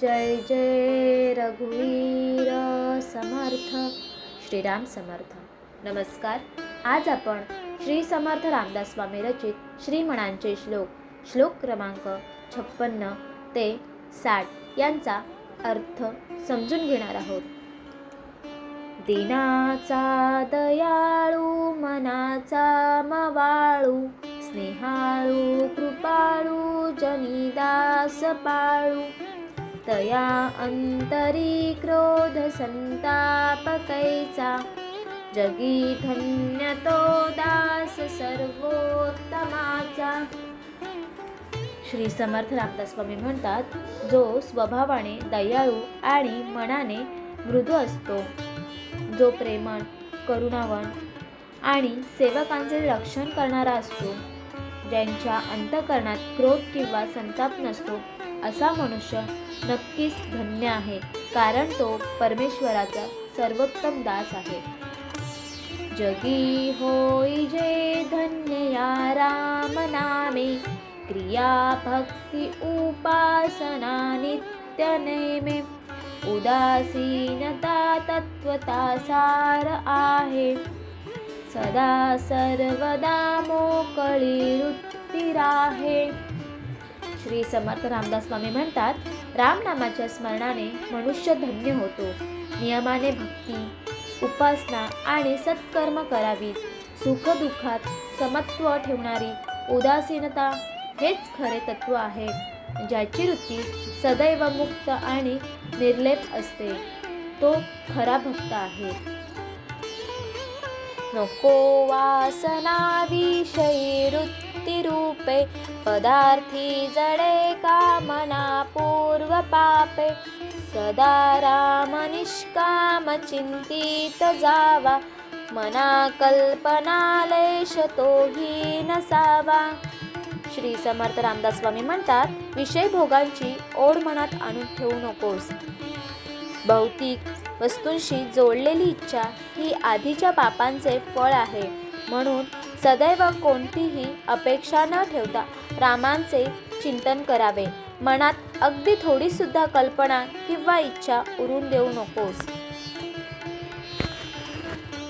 जय जय रघुवीर समर्थ. श्रीराम समर्थ. नमस्कार. आज आपण श्री समर्थ रामदास स्वामी रचित श्रीमणांचे श्लोक क्रमांक 56 ते 60 यांचा अर्थ समजून घेणार आहोत. दिनाचा दयाळू मनाचा मवाळू, स्नेहाळू कृपाळू जनिदास पाळू, तया अंतरी क्रोध संताप कैचा, जगी धन्य तो दास सर्वोत्तमाचा. श्री समर्थ रामदास स्वामी म्हणतात, जो स्वभावाने दयाळू आणि मनाने मृदू असतो, जो प्रेमळ, करुणावान आणि सेवकांचे रक्षण करणारा असतो, ज्यांच्या अंतःकरणात क्रोध किंवा संताप नसतो, असा मनुष्य नक्कीच धन्य आहे, कारण तो परमेश्वराचा सर्वोत्तम दास आहे. जगी होई जे धन्य या राम नामे, क्रिया भक्ती उपासना नित्य नेमे, उदासीनता तत्वता सार आहे, सदा सर्वदा मोकळी वृत्ती राहे. श्री समर्थ रामदास स्वामी म्हणतात, रामनामाच्या स्मरणाने मनुष्य धन्य होतो. नियमाने भक्ती, उपासना आणि सत्कर्म करावीत. सुखदुःखात समत्व ठेवणारी उदासीनता हेच खरे तत्व आहे, ज्याची वृत्ती सदैव मुक्त आणि निर्लेप असते. तो खरा भक्त आहे. नको वासना विषयी वृत्ती रूपे, पदार्थी जडे कामना पूर्व पापे, सदा राम निष्काम चिंतित जावा, मना कल्पना लेश तोही नसावा. श्री समर्थ रामदास स्वामी म्हणतात, विषय भोगांची ओढ मनात आणून ठेवू नकोस. भौतिक वस्तूंशी जोडलेली इच्छा ही आधीच्या पापांचे फळ आहे. म्हणून सदैव कोणतीही अपेक्षा न ठेवता रामांचे चिंतन करावे. मनात अगदी थोडी सुद्धा कल्पना किंवा इच्छा उरून देऊ नकोस.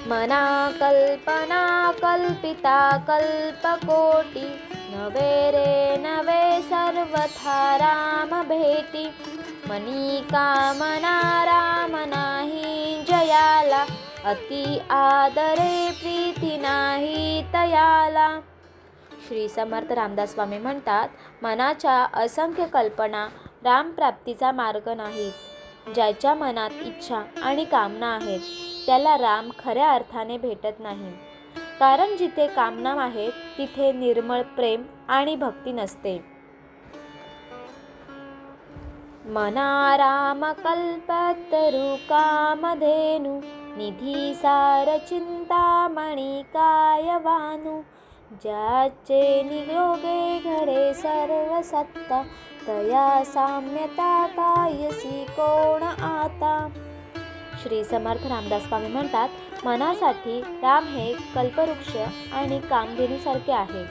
मना कल्पना कल्पिता कल्पकोटी, नवे रे नवे सर्वथा राम भेटी, मनी कामना राम नाही जयाला, अति आदरे प्रीती नाही तयाला. श्री समर्थ रामदास स्वामी म्हणतात, मनाच्या असंख्य कल्पना रामप्राप्तीचा मार्ग नाहीत. ज्याच्या मनात इच्छा आणि कामना आहेत, त्याला राम खऱ्या अर्थाने भेटत नाही. कारण जिथे कामना आहेत, तिथे निर्मळ प्रेम आणि भक्ती नसते. मना राम कल्पतरु कामधेनु, निधी सार चिंतामणी कायवानु, ज्याचे निरोगे घडे सर्व सत्ता, तया साम्यता कायसी कोण आता. श्री समर्थ रामदास स्वामी म्हणतात, मनासाठी राम हे कल्पवृक्ष आणि कामधेनूसारखे आहे.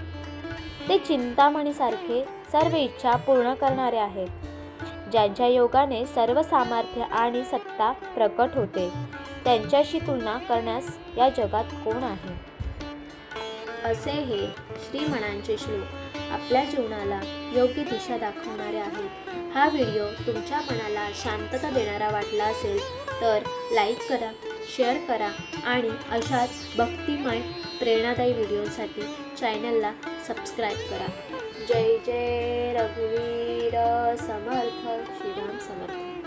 ते चिंतामणीसारखे सर्व इच्छा पूर्ण करणारे आहेत, ज्यांच्या योगाने सर्व सामर्थ्य आणि सत्ता प्रकट होते. त्यांच्याशी तुलना करण्यास या जगात कोण आहे. असे हे श्रीमणांचे श्लोक आपल्या जीवनाला योग्य दिशा दाखवणारे आहेत. हा व्हिडिओ तुमच्या मनाला शांतता देणारा वाटला असेल तर लाईक करा, शेअर करा आणि अशाच भक्तिमय प्रेरणादायी व्हिडिओसाठी चॅनलला सबस्क्राईब करा. जय जय रघुवीर समर्थ. श्रीराम समर्थ.